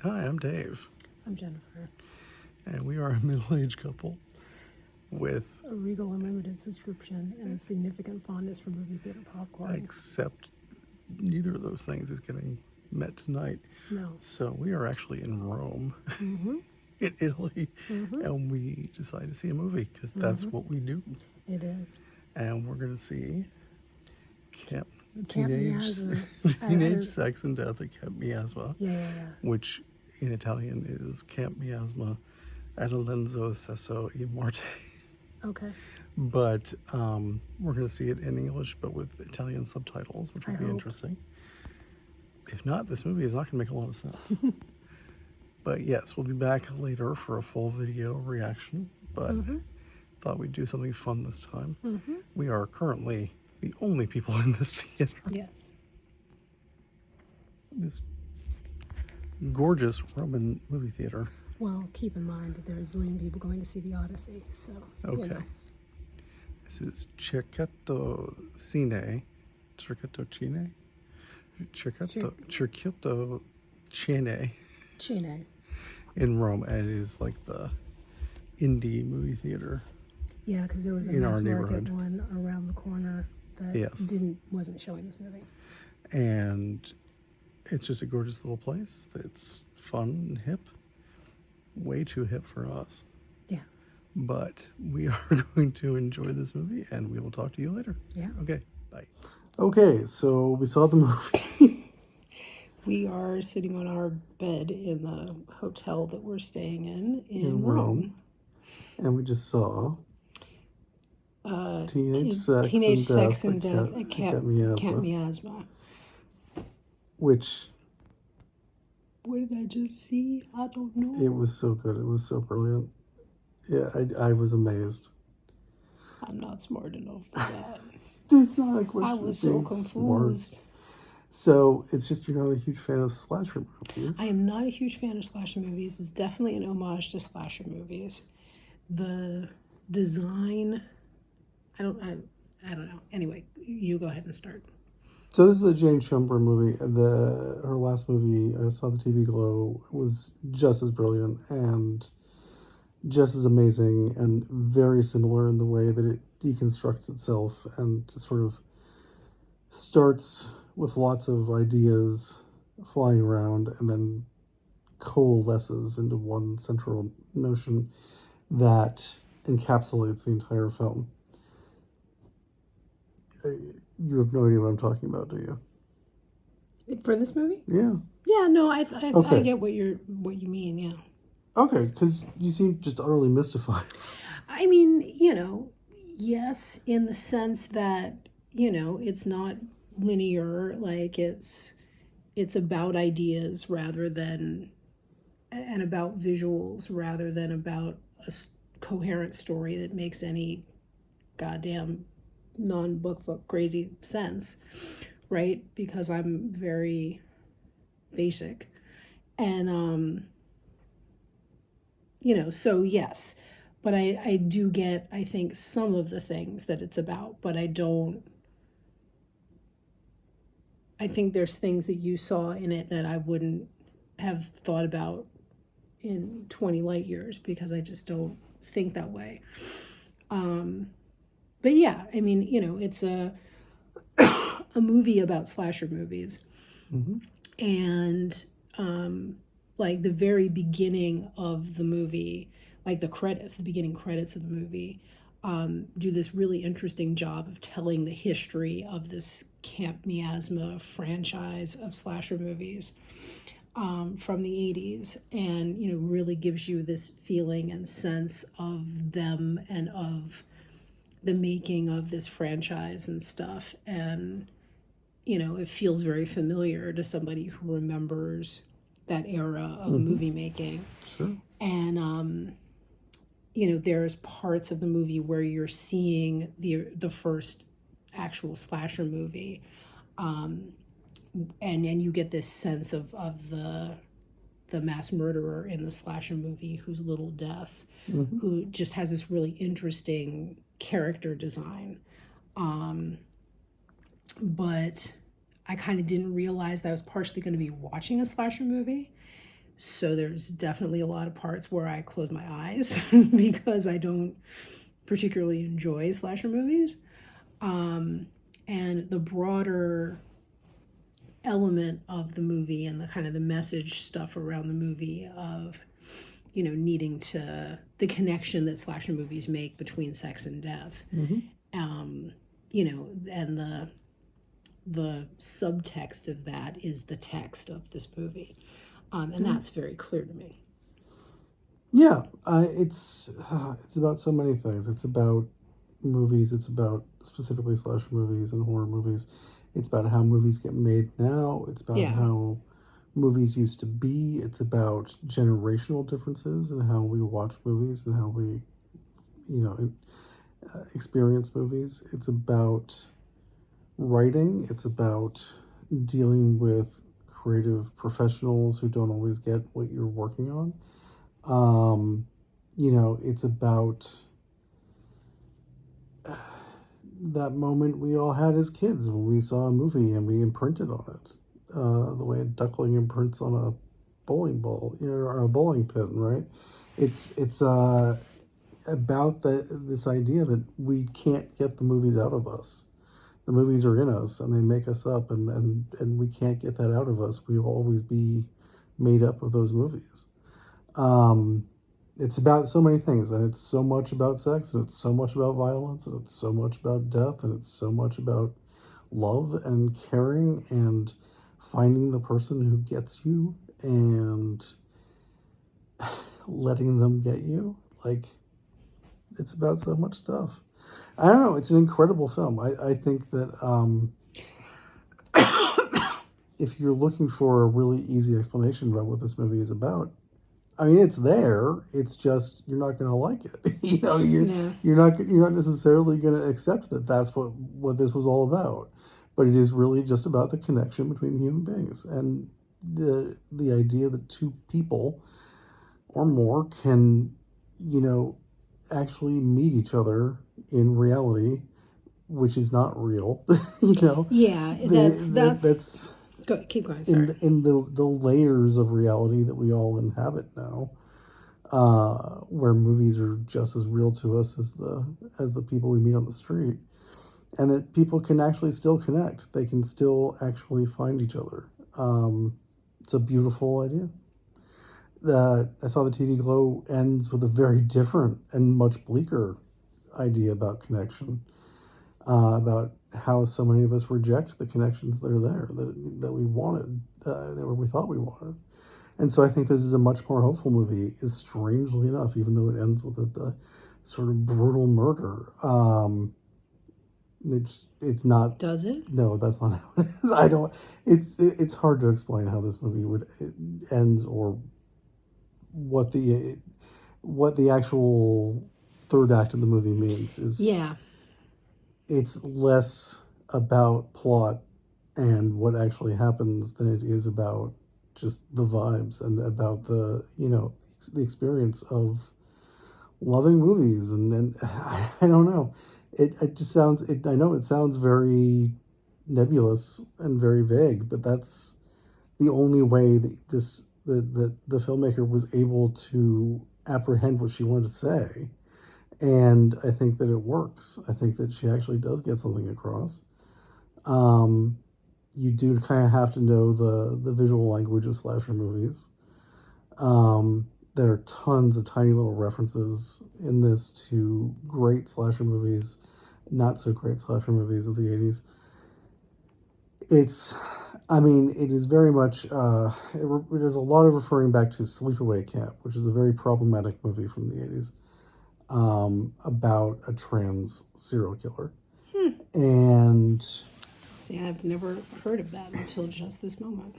Hi, I'm Dave, I'm Jennifer. and we are a middle-aged couple with, A Regal Unlimited subscription and a significant fondness for movie theater popcorn. except neither of those things is getting met tonight. No. So we are actually in Rome, Mm-hmm. in Italy, Mm-hmm. and we decided to see a movie because that's what we do. It is. And we're going to see Camp Teenage Miasma. Teenage Sex and Death at Camp Miasma, Yeah. which in Italian is Camp Miasma ad Lenzo Sesso e Morte. Okay. But we're going to see it in English, but with Italian subtitles, which will I be hope. interesting. If not, this movie is not going to make a lot of sense. But yes, we'll be back later for a full video reaction, but thought we'd do something fun this time. We are currently the only people in this theater. Yes. This gorgeous Roman movie theater. Well, keep in mind that there are a zillion people going to see the Odyssey, so. Okay. You know. This is Circuito Cine. Circuito Cine? Circuito Cine Cine. in Rome. And it is like the indie movie theater. Yeah, because there was a In our mass market neighborhood. one around the corner that Yes. wasn't showing this movie. And it's just a gorgeous little place that's fun and hip. Way too hip for us. Yeah. But we are going to enjoy this movie, and we will talk to you later. Yeah. Okay, bye. Okay, so we saw the movie. We are sitting on our bed in the hotel that we're staying in Rome. Rome. And we just saw Teenage Teenage Sex and at Death at Camp Miasma. Which, What did I just see? I don't know. it was so good. It was so brilliant. Yeah, I was amazed. I'm not smart enough for that. It's not a question I was of so being confused. smart. So it's just you're not a huge fan of slasher movies. I am not a huge fan of slasher movies. It's definitely an homage to slasher movies. The design, I don't know. Anyway, you go ahead and start. So this is a Jane Schumber movie. Her last movie, I saw the TV Glow, was just as brilliant and just as amazing and very similar in the way that it deconstructs itself and sort of starts with lots of ideas flying around and then coalesces into one central notion that encapsulates the entire film. You have no idea what I'm talking about, do you? For this movie? Yeah. Yeah, no, I Okay. get what you mean, yeah. Okay, because you seem just utterly mystified. I mean, yes, in the sense that, it's not linear, like it's about ideas rather than, and about visuals rather than about a coherent story that makes any goddamn non-book crazy sense, right? Because I'm very basic. And, so yes, but I do get, I think, some of the things that it's about, but I think there's things that you saw in it that I wouldn't have thought about in 20 light years because I just don't think that way. But yeah, I mean, it's a movie about slasher movies. And like the very beginning of the movie, like the beginning credits of the movie, do this really interesting job of telling the history of this Camp Miasma franchise of slasher movies from the 80s, and really gives you this feeling and sense of them and of the making of this franchise and stuff. And it feels very familiar to somebody who remembers that era of movie making. Sure. And there's parts of the movie where you're seeing the first actual slasher movie, and you get this sense of the mass murderer in the slasher movie who's Little Death, who just has this really interesting character design. But I kind of didn't realize that I was partially going to be watching a slasher movie So there's definitely a lot of parts where I close my eyes because I don't particularly enjoy slasher movies. And the broader element of the movie and the kind of the message stuff around the movie of, needing to, the connection that slasher movies make between sex and death. And the subtext of that is the text of this movie. And that's very clear to me. Yeah, it's about so many things. It's about movies. It's about specifically slasher movies and horror movies. It's about how movies get made now. It's about Yeah. how movies used to be. It's about generational differences and how we watch movies and how we, experience movies. It's about writing. It's about dealing with creative professionals who don't always get what you're working on. It's about that moment we all had as kids when we saw a movie and we imprinted on it. The way a duckling imprints on a bowling ball, or a bowling pin, right? It's about this idea that we can't get the movies out of us. The movies are in us and they make us up, and we can't get that out of us. We will always be made up of those movies. Um, it's about so many things, and it's so much about sex, and it's so much about violence, and it's so much about death, and it's so much about love and caring and finding the person who gets you and letting them get you. Like, it's about so much stuff. I don't know. It's an incredible film. I think that if you're looking for a really easy explanation about what this movie is about, I mean, it's there. It's just you're not going to like it. Yeah. You're not necessarily going to accept that that's what this was all about. But it is really just about the connection between human beings and the idea that two people or more can, you know, actually meet each other in reality, which is not real. Yeah, That's go, keep going, sorry. in the layers of reality that we all inhabit now, where movies are just as real to us as the people we meet on the street, and that people can actually still connect. They can still actually find each other. It's a beautiful idea. That I saw the TV Glow ends with a very different and much bleaker idea about connection, about how so many of us reject the connections that are there that we wanted, that we thought we wanted. And so I think this is a much more hopeful movie. Is strangely enough, even though it ends with the sort of brutal murder. It's not. Does it? No, that's not how it is. I don't. It's hard to explain how this movie would it ends or what the actual third act of the movie means. Is Yeah. it's less about plot and what actually happens than it is about just the vibes and about the experience of loving movies and I don't know, it just sounds I know it sounds very nebulous and very vague, but that's the only way that the filmmaker was able to apprehend what she wanted to say, and I think that it works. I think that she actually does get something across. um, you do kind of have to know the visual language of slasher movies. There are tons of tiny little references in this to great slasher movies, not so great slasher movies of the 80s. It's, I mean, it is very much, it is a lot of referring back to Sleepaway Camp, which is a very problematic movie from the 80s, about a trans serial killer. And See, I've never heard of that until just this moment.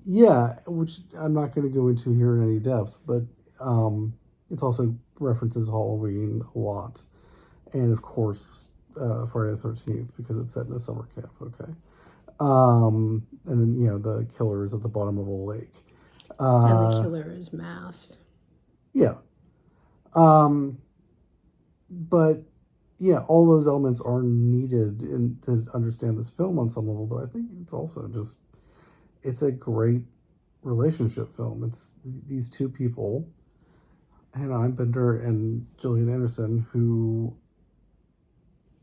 yeah, which I'm not going to go into here in any depth, but it's also references Halloween a lot, and of course Friday the 13th because it's set in a summer camp. Okay, and then the killer is at the bottom of a lake. And the killer is masked. Yeah, um, but yeah, all those elements are needed to understand this film on some level. But I think it's also just it's a great relationship film. It's these two people, Hannah Einbinder and Gillian Anderson, who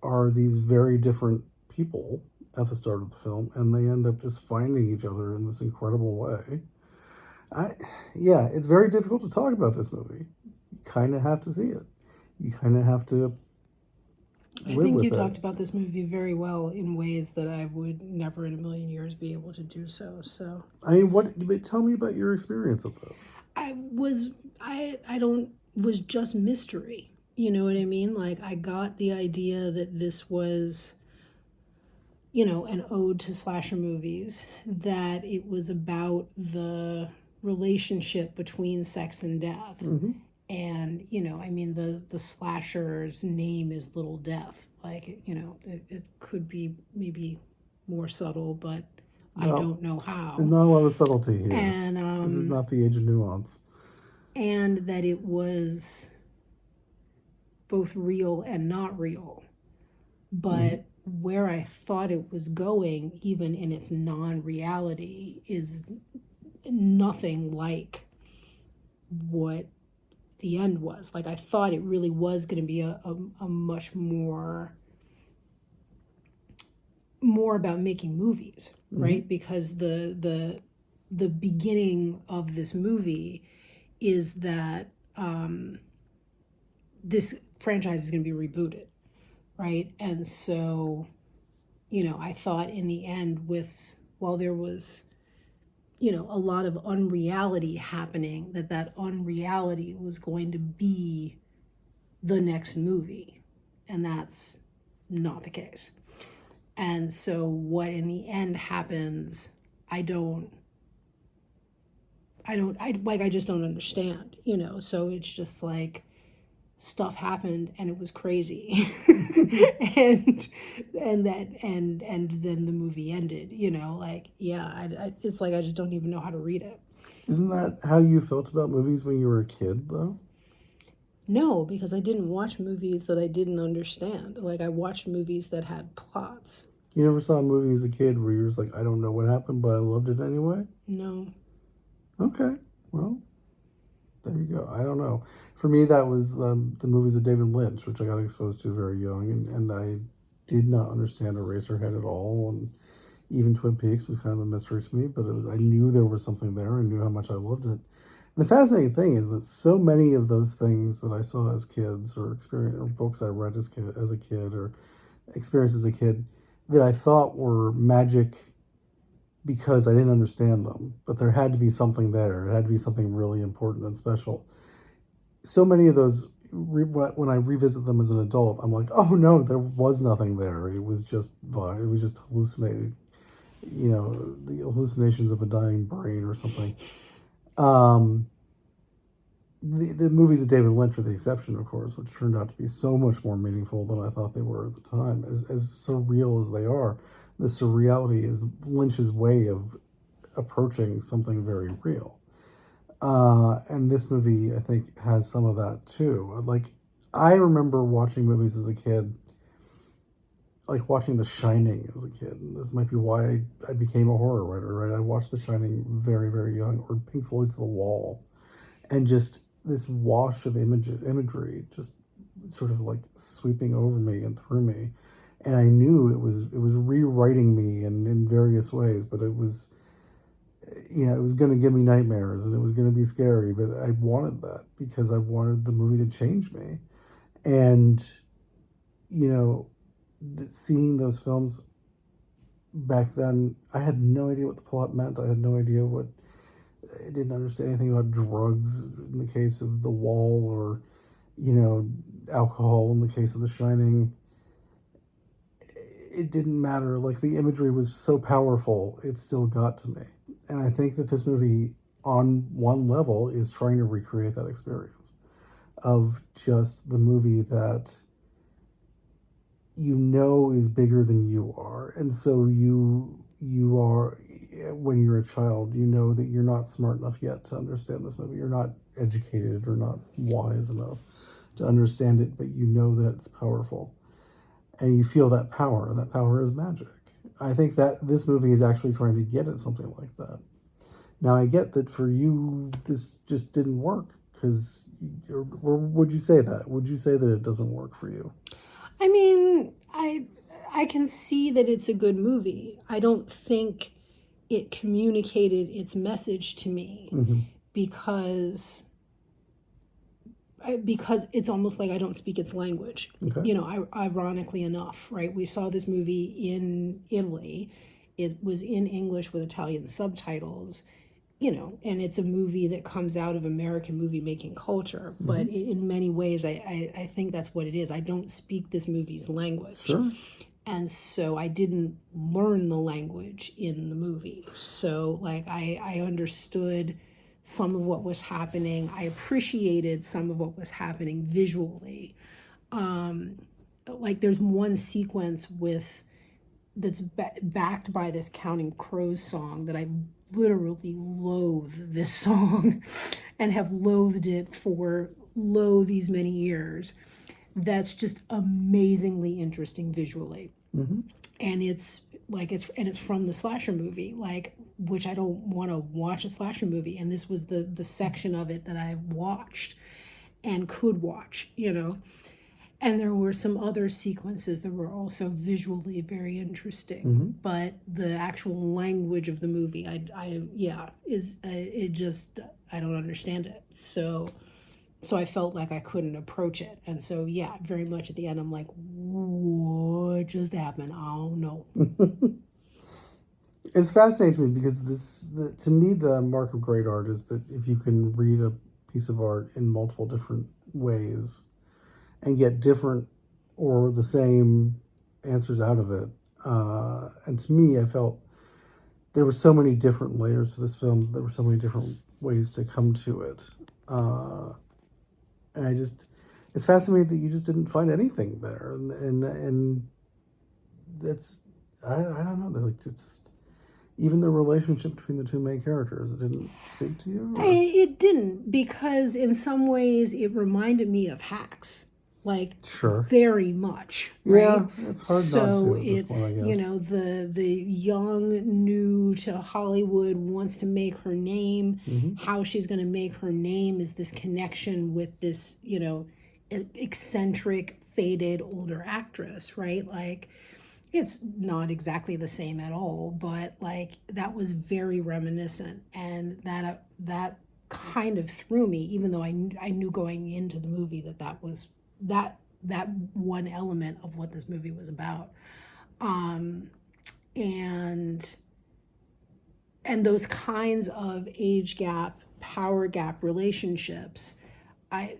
are these very different people at the start of the film, and they end up just finding each other in this incredible way. I, yeah, it's very difficult to talk about this movie. You kind of have to see it. You kind of have to I live think you with talked it. about this movie very well in ways that I would never in a million years be able to do so. So I mean, what? But tell me about your experience of this. I don't was just mystery. You know what I mean? Like I got the idea that this was, you know, an ode to slasher movies, that it was about the relationship between sex and death. Mm-hmm. And, you know, I mean, the slasher's name is Little Death. Like, you know, it could be maybe more subtle, but I No, don't know there's how. not a lot of subtlety here. And, This is not the age of nuance. and that it was both real and not real. Mm-hmm. But where I thought it was going, even in its non reality, is nothing like what the end was. Like I thought it really was going to be a much more about making movies, Mm-hmm. right? Because the beginning of this movie is that this franchise is going to be rebooted, right? And so, you know, I thought in the end, with while there was, you know, a lot of unreality happening, that unreality was going to be the next movie, and that's not the case. And so what in the end happens, I just don't understand, you know. So it's just like stuff happened and it was crazy. and and then the movie ended, you know. Like yeah, it's like I just don't even know how to read it. Isn't that how you felt about movies when you were a kid, though? No, because I didn't watch movies that I didn't understand. Like I watched movies that had plots. You never saw a movie as a kid where you're just like, I don't know what happened, but I loved it anyway? No. Okay, well, there you go. I don't know. For me, that was the movies of David Lynch, which I got exposed to very young, and I did not understand Eraserhead at all, and even Twin Peaks was kind of a mystery to me, but I knew there was something there. I knew how much I loved it. And the fascinating thing is that so many of those things that I saw as kids, or experience, or books I read as a kid, or experienced as a kid, that I thought were magic because I didn't understand them, but there had to be something there. It had to be something really important and special. So many of those, when I revisit them as an adult, I'm like, oh no, there was nothing there. It was just it was just hallucinated. You know, the hallucinations of a dying brain or something. Um, the movies of David Lynch are the exception, of course, which turned out to be so much more meaningful than I thought they were at the time. As surreal as they are, the surreality is Lynch's way of approaching something very real. And this movie, I think, has some of that too. Like, I remember watching movies as a kid, like watching The Shining as a kid. And this might be why I became a horror writer, right? I watched The Shining very, very young, or Pink Floyd's The Wall, and just this wash of imagery just sort of like sweeping over me and through me. And I knew it was rewriting me in various ways, but it was, you know, it was going to give me nightmares and it was going to be scary, but I wanted that because I wanted the movie to change me. And, you know, seeing those films back then, I had no idea what the plot meant. I had no idea what, I didn't understand anything about drugs in the case of The Wall, or, you know, alcohol in the case of The Shining. It didn't matter. Like, the imagery was so powerful, it still got to me. And I think that this movie, on one level, is trying to recreate that experience of just the movie that you know is bigger than you are. And so you are, when you're a child, you know that you're not smart enough yet to understand this movie. You're not educated or not wise enough to understand it, but you know that it's powerful. And you feel that power, and that power is magic. I think that this movie is actually trying to get at something like that. Now I get that for you, this just didn't work because, or would you say that? Would you say that it doesn't work for you? I mean, I can see that it's a good movie. I don't think it communicated its message to me because because it's almost like I don't speak its language. Okay. Ironically enough, right? We saw this movie in Italy. It was in English with Italian subtitles, and it's a movie that comes out of American movie making culture. But in many ways, I think that's what it is. I don't speak this movie's language. Sure. And so I didn't learn the language in the movie. So, like, I understood some of what was happening. I appreciated some of what was happening visually. Like, there's one sequence that's backed by this Counting Crows song that I literally loathe this song and have loathed it for these many years. That's just amazingly interesting visually. And it's from the slasher movie, like, which I don't want to watch a slasher movie, and this was the section of it that I watched and could watch, and there were some other sequences that were also visually very interesting, but the actual language of the movie, it just, I don't understand it. So I felt like I couldn't approach it. And so, yeah, very much at the end, I'm like, what just happened? I don't know. It's fascinating to me because to me, the mark of great art is that if you can read a piece of art in multiple different ways and get different or the same answers out of it. And to me, I felt there were so many different layers to this film. There were so many different ways to come to it. And it's fascinating that you just didn't find anything there. And that's, I don't know, like, it's, even the relationship between the two main characters, it didn't speak to you? It didn't, because in some ways it reminded me of Hacks, like, Sure. very much. Right? Yeah, it's hard not to. It's point, I guess. the young new to Hollywood wants to make her name. How she's going to make her name is this connection with this eccentric, faded older actress, right? Like, it's not exactly the same at all, but like, that was very reminiscent, and that kind of threw me, even though I knew going into the movie that was that one element of what this movie was about. And those kinds of age gap, power gap relationships, I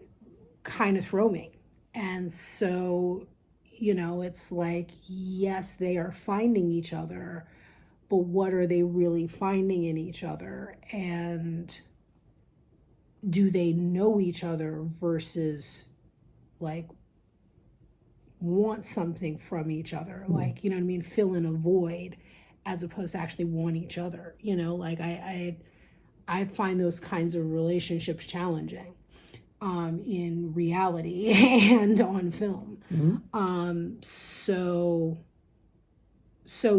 kind of throw me. And so, it's like, yes, they are finding each other, but what are they really finding in each other? And do they know each other versus, like, want something from each other? Like, you know what I mean? Fill in a void as opposed to actually want each other. Like, I find those kinds of relationships challenging. In reality and on film. So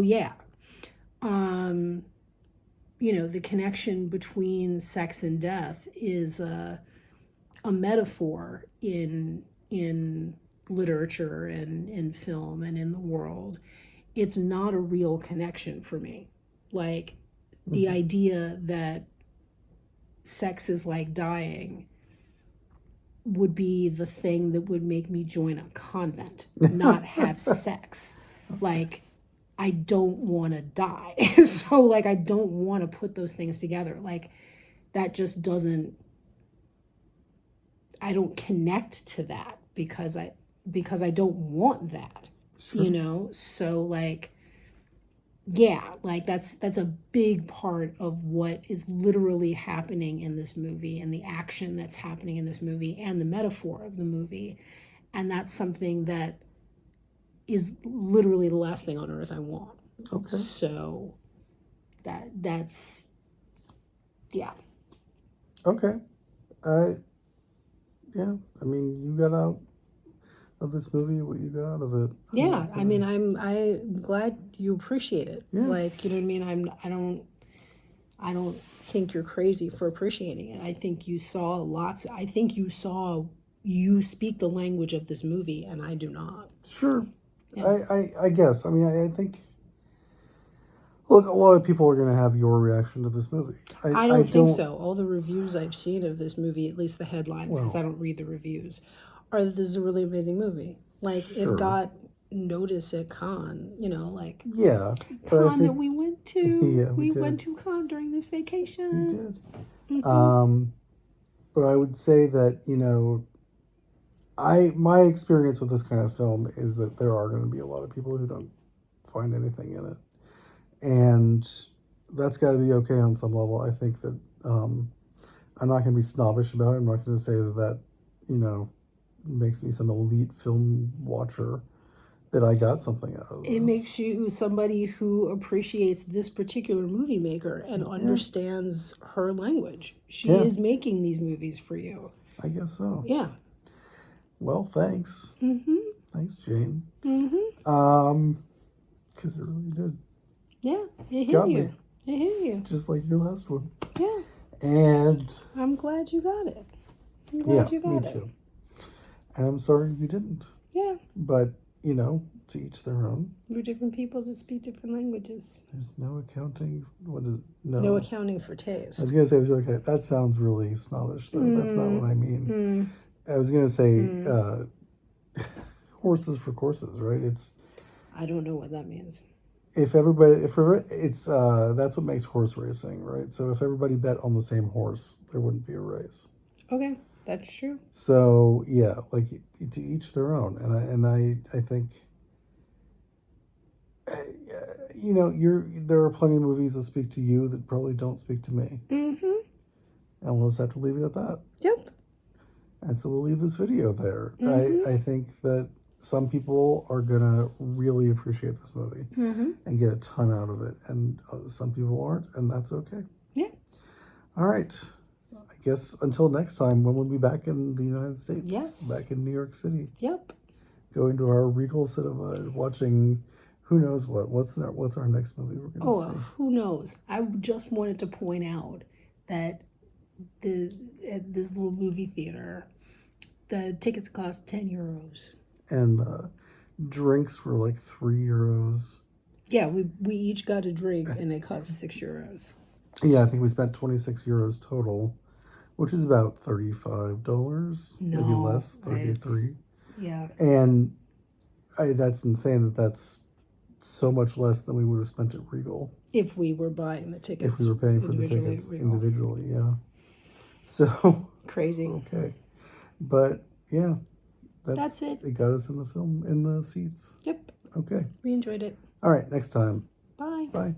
yeah. The connection between sex and death is a metaphor in literature and in film and in the world. It's not a real connection for me. Like, the idea that sex is like dying would be the thing that would make me join a convent, not have sex. Like, I don't want to die. So, like, I don't want to put those things together. Like, that just doesn't, I don't connect to that because I don't want that. Sure. So, like, yeah, like, that's a big part of what is literally happening in this movie, and the action that's happening in this movie, and the metaphor of the movie. And that's something that is literally the last thing on earth I want. Okay. So that's yeah. Okay. Yeah, I mean, you got out of this movie what you got out of it. Yeah, I mean, I'm glad you appreciate it. Yeah. Like, you know what I mean? I don't think you're crazy for appreciating it. I think you saw I think you speak the language of this movie, and I do not. Sure. Yeah. I guess. I mean, I think. Look, a lot of people are going to have your reaction to this movie. I don't think so. All the reviews I've seen of this movie, at least the headlines, because I Well, don't read the reviews, are that this is a really amazing movie. Like, it sure. got notice at Cannes, like Yeah, but I Cannes that think we went to. yeah, we We went did. to Cannes during this We vacation. did. Um, but I would say that, my experience with this kind of film is that there are going to be a lot of people who don't find anything in it, and that's got to be okay on some level. I think that I'm not going to be snobbish about it. I'm not going to say that makes me some elite film watcher. That I got something out of It this. makes you somebody who appreciates this particular movie maker and Yeah, understands her language. She yeah, is making these movies for you. I guess so. Yeah. Well, thanks. Thanks, Jane. Because it really did. Yeah, it hit Got you. me. It hit you. Just like your last one. Yeah. And I'm glad you got it. I'm yeah, glad you me got it. too. And I'm sorry you didn't. Yeah. But, to each their own. We're different people that speak different languages. There's no accounting. What is it? No No. accounting for I was taste. going to say, okay, that sounds really snobbish, though. That's not what I mean. I was going to say horses for courses, right? I don't know what that means. It's that's what makes horse racing, right? So if everybody bet on the same horse, there wouldn't be a race. Okay, that's true. So yeah, like to each their own, I think there are plenty of movies that speak to you that probably don't speak to me, and we'll just have to leave it at that. Yep. And so we'll leave this video there. I think that some people are gonna really appreciate this movie and get a ton out of it, and some people aren't, and that's okay. Yeah. All right. I guess until next time, when we'll be back in the United States, Yes. back in New York City, Yep. going to our Regal cinema, watching who knows what. What's our next movie we're gonna see? Who knows? I just wanted to point out that at this little movie theater, the tickets cost €10. And drinks were like €3. Yeah, we each got a drink and it cost €6. Yeah, I think we spent €26 total, which is about $35, maybe less, 33. Yeah. And that's insane that's so much less than we would have spent at Regal. If we were buying the tickets. If we were paying for the tickets individually, yeah. So crazy. Okay. But yeah. That's it. It got us in the seats. Yep. Okay. We enjoyed it. All right, next time. Bye. Bye.